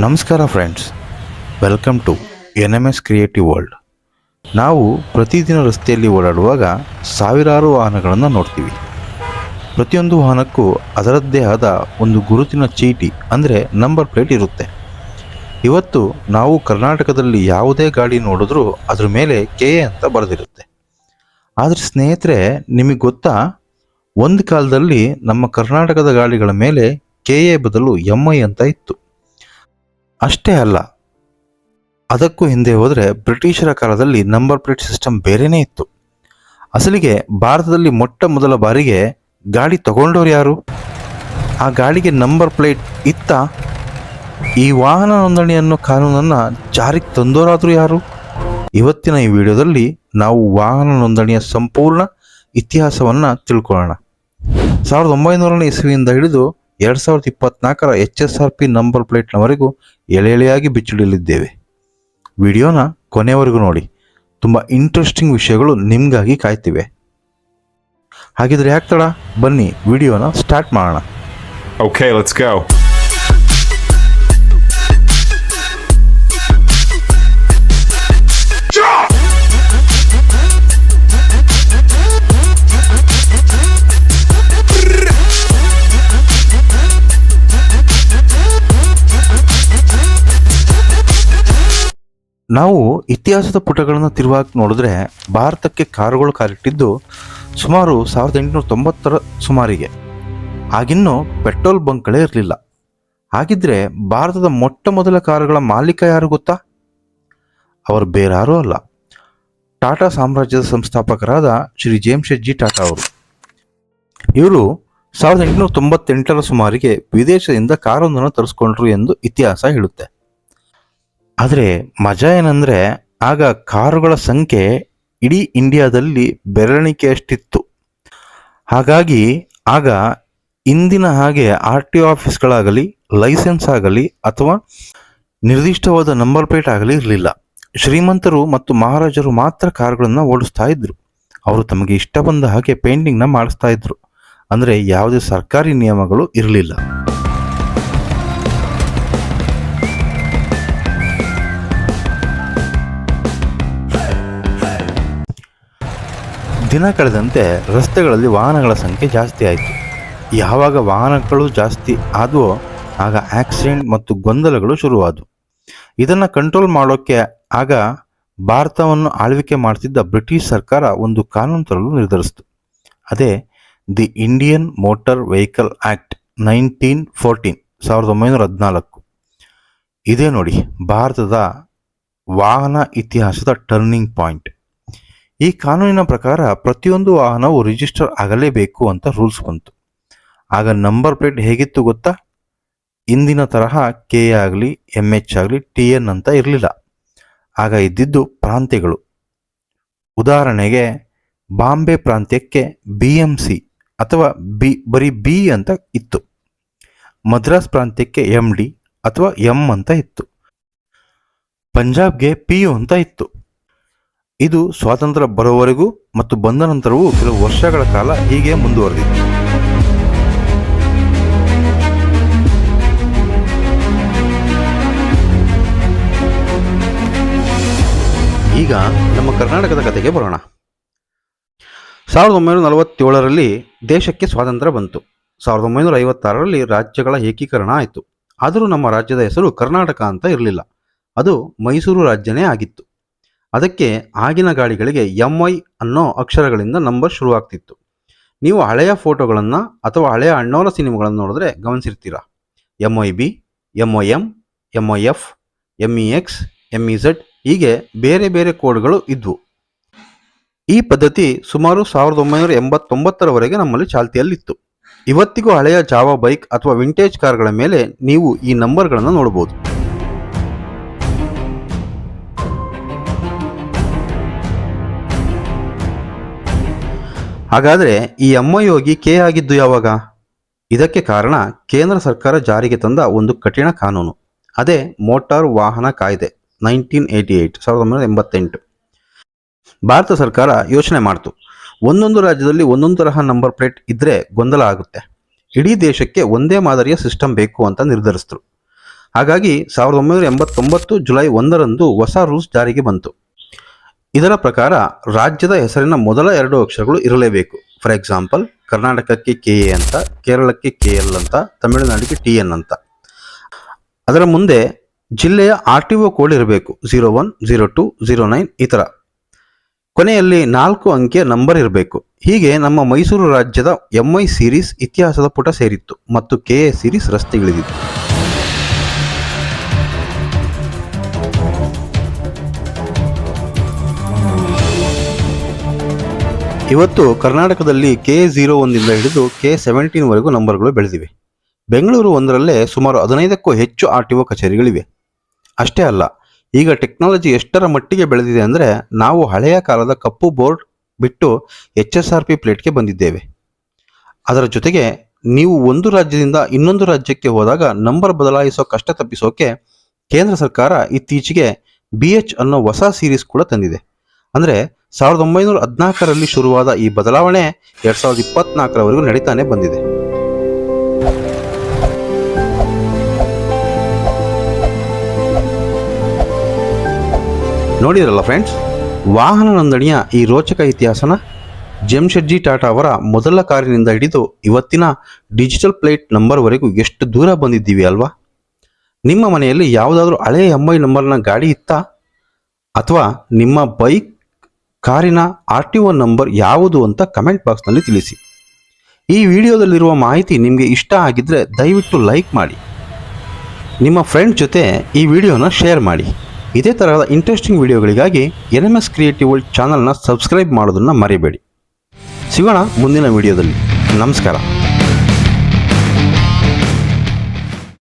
ನಮಸ್ಕಾರ friends, welcome to NMS creative world. ನಾವು ಪ್ರತಿದಿನ ರಸ್ತೆಯಲ್ಲಿ ಓಡಾಡುವಾಗ ಸಾವಿರಾರು ವಾಹನಗಳನ್ನು ನೋಡ್ತೀವಿ. ಪ್ರತಿಯೊಂದು ವಾಹನಕ್ಕೂ ಅದರದ್ದೇ ಆದ ಒಂದು ಗುರುತಿನ ಚೀಟಿ ಅಂದರೆ ನಂಬರ್ ಪ್ಲೇಟ್ ಇರುತ್ತೆ. ಇವತ್ತು ನಾವು ಕರ್ನಾಟಕದಲ್ಲಿ ಯಾವುದೇ ಗಾಡಿ ನೋಡಿದ್ರೂ ಅದ್ರ ಮೇಲೆ KA ಅಂತ ಬರೆದಿರುತ್ತೆ. ಆದರೆ ಸ್ನೇಹಿತರೆ, ನಿಮಗೆ ಗೊತ್ತಾ, ಒಂದು ಕಾಲದಲ್ಲಿ ನಮ್ಮ ಕರ್ನಾಟಕದ ಗಾಡಿಗಳ ಮೇಲೆ KA ಬದಲು MI ಅಂತ ಇತ್ತು. ಅಷ್ಟೇ ಅಲ್ಲ, ಅದಕ್ಕೂ ಹಿಂದೆ ಹೋದರೆ ಬ್ರಿಟಿಷರ ಕಾಲದಲ್ಲಿ ನಂಬರ್ ಪ್ಲೇಟ್ ಸಿಸ್ಟಮ್ ಬೇರೆಯೇ ಇತ್ತು. ಅಸಲಿಗೆ ಭಾರತದಲ್ಲಿ ಮೊಟ್ಟ ಮೊದಲ ಬಾರಿಗೆ ಗಾಡಿ ತಗೊಂಡವ್ರು ಯಾರು? ಆ ಗಾಡಿಗೆ ನಂಬರ್ ಪ್ಲೇಟ್ ಇತ್ತ? ಈ ವಾಹನ ನೋಂದಣಿ ಅನ್ನೋ ಕಾನೂನನ್ನು ಜಾರಿಗೆ ತಂದೋರಾದರೂ ಯಾರು? ಇವತ್ತಿನ ಈ ವಿಡಿಯೋದಲ್ಲಿ ನಾವು ವಾಹನ ನೋಂದಣಿಯ ಸಂಪೂರ್ಣ ಇತಿಹಾಸವನ್ನು ತಿಳ್ಕೊಳ್ಳೋಣ. 1900ನೇ ಇಸವಿಯಿಂದ ಹಿಡಿದು 2024ರ HSRP ನಂಬರ್ ಪ್ಲೇಟ್ನವರೆಗೂ ಎಳೆಯಾಗಿ ಬಿಚ್ಚಿಡಲಿದ್ದೇವೆ. ವಿಡಿಯೋನ ಕೊನೆಯವರೆಗೂ ನೋಡಿ, ತುಂಬ ಇಂಟ್ರೆಸ್ಟಿಂಗ್ ವಿಷಯಗಳು ನಿಮಗಾಗಿ ಕಾಯ್ತಿವೆ. ಹಾಗಿದ್ರೆ ಯಾಕೆ ತಡ, ಬನ್ನಿ ವಿಡಿಯೋನ ಸ್ಟಾರ್ಟ್ ಮಾಡೋಣ. Okay, let's go. ನಾವು ಇತಿಹಾಸದ ಪುಟಗಳನ್ನು ತಿರುವಾಗಿ ನೋಡಿದ್ರೆ ಭಾರತಕ್ಕೆ ಕಾರುಗಳು ಕಾಲಿಟ್ಟಿದ್ದು ಸುಮಾರು 1890ರ ಸುಮಾರಿಗೆ. ಆಗಿನ್ನೂ ಪೆಟ್ರೋಲ್ ಬಂಕ್ಗಳೇ ಇರಲಿಲ್ಲ. ಹಾಗಿದ್ರೆ ಭಾರತದ ಮೊಟ್ಟ ಮೊದಲ ಕಾರುಗಳ ಮಾಲೀಕ ಯಾರು ಗೊತ್ತಾ? ಅವರು ಬೇರಾರೂ ಅಲ್ಲ, ಟಾಟಾ ಸಾಮ್ರಾಜ್ಯದ ಸಂಸ್ಥಾಪಕರಾದ ಶ್ರೀ ಜೇಮ್ಸ್ ಜಿ ಟಾಟಾ ಅವರು. ಇವರು 1898ರ ಸುಮಾರಿಗೆ ವಿದೇಶದಿಂದ ಕಾರೊಂದನ್ನು ತರಿಸ್ಕೊಂಡ್ರು ಎಂದು ಇತಿಹಾಸ ಹೇಳುತ್ತೆ. ಆದರೆ ಮಜಾ ಏನಂದರೆ, ಆಗ ಕಾರುಗಳ ಸಂಖ್ಯೆ ಇಡೀ ಇಂಡಿಯಾದಲ್ಲಿ ಬೆರಳಿಕೆಯಷ್ಟಿತ್ತು. ಹಾಗಾಗಿ ಆಗ ಇಂದಿನ ಹಾಗೆ RTO ಆಫೀಸ್ಗಳಾಗಲಿ, ಲೈಸೆನ್ಸ್ ಆಗಲಿ ಅಥವಾ ನಿರ್ದಿಷ್ಟವಾದ ನಂಬರ್ ಪ್ಲೇಟ್ ಆಗಲಿ ಇರಲಿಲ್ಲ. ಶ್ರೀಮಂತರು ಮತ್ತು ಮಹಾರಾಜರು ಮಾತ್ರ ಕಾರುಗಳನ್ನು ಓಡಿಸ್ತಾ ಇದ್ರು. ಅವರು ತಮಗೆ ಇಷ್ಟ ಬಂದ ಹಾಗೆ ಪೇಂಟಿಂಗ್ನ ಮಾಡಿಸ್ತಾ ಇದ್ರು. ಅಂದರೆ ಯಾವುದೇ ಸರ್ಕಾರಿ ನಿಯಮಗಳು ಇರಲಿಲ್ಲ. ದಿನ ಕಳೆದಂತೆ ರಸ್ತೆಗಳಲ್ಲಿ ವಾಹನಗಳ ಸಂಖ್ಯೆ ಜಾಸ್ತಿ ಆಯಿತು. ಯಾವಾಗ ವಾಹನಗಳು ಜಾಸ್ತಿ ಆದವೋ ಆಗ ಆಕ್ಸಿಡೆಂಟ್ ಮತ್ತು ಗೊಂದಲಗಳು ಶುರುವಾದವು. ಇದನ್ನು ಕಂಟ್ರೋಲ್ ಮಾಡೋಕ್ಕೆ ಆಗ ಭಾರತವನ್ನು ಆಳ್ವಿಕೆ ಮಾಡ್ತಿದ್ದ ಬ್ರಿಟಿಷ್ ಸರ್ಕಾರ ಒಂದು ಕಾನೂನು ತರಲು ನಿರ್ಧರಿಸಿತು. ಅದೇ the Indian motor vehicle act 1914, 1914. ಇದೇ ನೋಡಿ ಭಾರತದ ವಾಹನ ಇತಿಹಾಸದ ಟರ್ನಿಂಗ್ ಪಾಯಿಂಟ್. ಈ ಕಾನೂನಿನ ಪ್ರಕಾರ ಪ್ರತಿಯೊಂದು ವಾಹನವು ರಿಜಿಸ್ಟರ್ ಆಗಲೇಬೇಕು ಅಂತ ರೂಲ್ಸ್ ಬಂತು. ಆಗ ನಂಬರ್ ಪ್ಲೇಟ್ ಹೇಗಿತ್ತು ಗೊತ್ತಾ? ಇಂದಿನ ತರಹ KA ಆಗಲಿ, MH ಆಗಲಿ, TN ಅಂತ ಇರಲಿಲ್ಲ. ಆಗ ಇದ್ದಿದ್ದು ಪ್ರಾಂತ್ಯಗಳು. ಉದಾಹರಣೆಗೆ ಬಾಂಬೆ ಪ್ರಾಂತ್ಯಕ್ಕೆ BMC ಅಥವಾ ಬರೀ B ಅಂತ ಇತ್ತು. ಮದ್ರಾಸ್ ಪ್ರಾಂತ್ಯಕ್ಕೆ MD ಅಥವಾ M ಅಂತ ಇತ್ತು. ಪಂಜಾಬ್ಗೆ PO ಅಂತ ಇತ್ತು. ಇದು ಸ್ವಾತಂತ್ರ್ಯ ಬರೋವರೆಗೂ ಮತ್ತು ಬಂದ ನಂತರವೂ ಕೆಲವು ವರ್ಷಗಳ ಕಾಲ ಹೀಗೆ ಮುಂದುವರೆದಿತ್ತು. ಈಗ ನಮ್ಮ ಕರ್ನಾಟಕದ ಕಥೆಗೆ ಬರೋಣ. 1947ರಲ್ಲಿ ದೇಶಕ್ಕೆ ಸ್ವಾತಂತ್ರ್ಯ ಬಂತು. 1956ರಲ್ಲಿ ರಾಜ್ಯಗಳ ಏಕೀಕರಣ ಆಯಿತು. ಆದರೂ ನಮ್ಮ ರಾಜ್ಯದ ಹೆಸರು ಕರ್ನಾಟಕ ಅಂತ ಇರಲಿಲ್ಲ. ಅದು ಮೈಸೂರು ರಾಜ್ಯನೇ ಆಗಿತ್ತು. ಅದಕ್ಕೆ ಆಗಿನ ಗಾಡಿಗಳಿಗೆ MI ಅನ್ನೋ ಅಕ್ಷರಗಳಿಂದ ನಂಬರ್ ಶುರುವಾಗ್ತಿತ್ತು. ನೀವು ಹಳೆಯ ಫೋಟೋಗಳನ್ನು ಅಥವಾ ಹಳೆಯ ಅಣ್ಣವರ ಸಿನಿಮಾಗಳನ್ನು ನೋಡಿದ್ರೆ ಗಮನಿಸಿರ್ತೀರ. MIB, MIM, MIF, MEX, MEZ ಹೀಗೆ ಬೇರೆ ಬೇರೆ ಕೋಡ್ಗಳು ಇದ್ವು. ಈ ಪದ್ಧತಿ ಸುಮಾರು 1989ರವರೆಗೆ ನಮ್ಮಲ್ಲಿ ಚಾಲ್ತಿಯಲ್ಲಿತ್ತು. ಇವತ್ತಿಗೂ ಹಳೆಯ ಜಾವಾ ಬೈಕ್ ಅಥವಾ ವಿಂಟೇಜ್ ಕಾರ್ಗಳ ಮೇಲೆ ನೀವು ಈ ನಂಬರ್ಗಳನ್ನು ನೋಡಬಹುದು. ಹಾಗಾದರೆ ಈ MI ಹೋಗಿ KA ಆಗಿದ್ದು ಯಾವಾಗ? ಇದಕ್ಕೆ ಕಾರಣ ಕೇಂದ್ರ ಸರ್ಕಾರ ಜಾರಿಗೆ ತಂದ ಒಂದು ಕಠಿಣ ಕಾನೂನು. ಅದೇ ಮೋಟಾರ್ ವಾಹನ ಕಾಯ್ದೆ 1988. ಭಾರತ ಸರ್ಕಾರ ಯೋಚನೆ ಮಾಡ್ತು, ಒಂದೊಂದು ರಾಜ್ಯದಲ್ಲಿ ಒಂದೊಂದು ತರಹ ನಂಬರ್ ಪ್ಲೇಟ್ ಇದ್ದರೆ ಗೊಂದಲ ಆಗುತ್ತೆ. ಇಡೀ ದೇಶಕ್ಕೆ ಒಂದೇ ಮಾದರಿಯ ಸಿಸ್ಟಮ್ ಬೇಕು ಅಂತ ನಿರ್ಧರಿಸಿದ್ರು. ಹಾಗಾಗಿ 1989 ಜುಲೈ 1ರಂದು ಹೊಸ ರೂಲ್ಸ್ ಜಾರಿಗೆ ಬಂತು. ಇದರ ಪ್ರಕಾರ ರಾಜ್ಯದ ಹೆಸರಿನ ಮೊದಲ 2 ಅಕ್ಷರಗಳು ಇರಲೇಬೇಕು. ಫಾರ್ ಎಕ್ಸಾಂಪಲ್, ಕರ್ನಾಟಕಕ್ಕೆ KA ಅಂತ, ಕೇರಳಕ್ಕೆ KL ಅಂತ, ತಮಿಳುನಾಡಿಗೆ TN ಅಂತ. ಅದರ ಮುಂದೆ ಜಿಲ್ಲೆಯ RTO ಕೋಡ್ ಇರಬೇಕು. 01, 02, 09 ಈ ಥರ. ಕೊನೆಯಲ್ಲಿ 4 ಅಂಕೆಯ ನಂಬರ್ ಇರಬೇಕು. ಹೀಗೆ ನಮ್ಮ ಮೈಸೂರು ರಾಜ್ಯದ MI ಸೀರೀಸ್ ಇತಿಹಾಸದ ಪುಟ ಸೇರಿತ್ತು ಮತ್ತು KA ಸೀರೀಸ್ ರಸ್ತೆಗಿಳಿದಿತ್ತು. ಇವತ್ತು ಕರ್ನಾಟಕದಲ್ಲಿ K01 ಹಿಡಿದು K17 ವರೆಗೂ ನಂಬರ್ಗಳು ಬೆಳೆದಿವೆ. ಬೆಂಗಳೂರು ಒಂದರಲ್ಲೇ ಸುಮಾರು 15ಕ್ಕೂ ಹೆಚ್ಚು RTO ಕಚೇರಿಗಳಿವೆ. ಅಷ್ಟೇ ಅಲ್ಲ, ಈಗ ಟೆಕ್ನಾಲಜಿ ಎಷ್ಟರ ಮಟ್ಟಿಗೆ ಬೆಳೆದಿದೆ ಅಂದರೆ ನಾವು ಹಳೆಯ ಕಾಲದ ಕಪ್ಪು ಬೋರ್ಡ್ ಬಿಟ್ಟು HSRP ಪ್ಲೇಟ್ಗೆ ಬಂದಿದ್ದೇವೆ. ಅದರ ಜೊತೆಗೆ ನೀವು ಒಂದು ರಾಜ್ಯದಿಂದ ಇನ್ನೊಂದು ರಾಜ್ಯಕ್ಕೆ ಹೋದಾಗ ನಂಬರ್ ಬದಲಾಯಿಸೋ ಕಷ್ಟ ತಪ್ಪಿಸೋಕೆ ಕೇಂದ್ರ ಸರ್ಕಾರ ಇತ್ತೀಚೆಗೆ BH ಅನ್ನೋ ಹೊಸ ಸೀರೀಸ್ ಕೂಡ ತಂದಿದೆ. ಅಂದರೆ 1914ರಲ್ಲಿ ಶುರುವಾದ ಈ ಬದಲಾವಣೆ 2024ರವರೆಗೂ ನಡೀತಾನೆ ಬಂದಿದೆ. ನೋಡಿದ್ರಲ್ಲ ಫ್ರೆಂಡ್ಸ್, ವಾಹನ ನೋಂದಣಿಯ ಈ ರೋಚಕ ಇತಿಹಾಸನ. ಜೆಮ್ಶೆಡ್ಜಿ ಟಾಟಾ ಅವರ ಮೊದಲ ಕಾರಿನಿಂದ ಹಿಡಿದು ಇವತ್ತಿನ ಡಿಜಿಟಲ್ ಪ್ಲೇಟ್ ನಂಬರ್ವರೆಗೂ ಎಷ್ಟು ದೂರ ಬಂದಿದ್ದೀವಿ ಅಲ್ವಾ? ನಿಮ್ಮ ಮನೆಯಲ್ಲಿ ಯಾವುದಾದ್ರೂ ಹಳೆಯ MI ನಂಬರ್ನ ಗಾಡಿ ಇತ್ತಾ? ಅಥವಾ ನಿಮ್ಮ ಬೈಕ್, ಕಾರಿನ RTO ನಂಬರ್ ಯಾವುದು ಅಂತ ಕಮೆಂಟ್ ಬಾಕ್ಸ್ನಲ್ಲಿ ತಿಳಿಸಿ. ಈ ವಿಡಿಯೋದಲ್ಲಿರುವ ಮಾಹಿತಿ ನಿಮಗೆ ಇಷ್ಟ ಆಗಿದ್ದರೆ ದಯವಿಟ್ಟು ಲೈಕ್ ಮಾಡಿ. ನಿಮ್ಮ ಫ್ರೆಂಡ್ ಜೊತೆ ಈ ವಿಡಿಯೋನ ಶೇರ್ ಮಾಡಿ. ಇದೇ ತರಹದ ಇಂಟ್ರೆಸ್ಟಿಂಗ್ ವಿಡಿಯೋಗಳಿಗಾಗಿ NMS ಕ್ರಿಯೇಟಿವ್ ವರ್ಲ್ಡ್ ಚಾನಲ್ನ ಸಬ್ಸ್ಕ್ರೈಬ್ ಮಾಡೋದನ್ನು ಮರಿಬೇಡಿ. ಸಿಗೋಣ ಮುಂದಿನ ವಿಡಿಯೋದಲ್ಲಿ. ನಮಸ್ಕಾರ.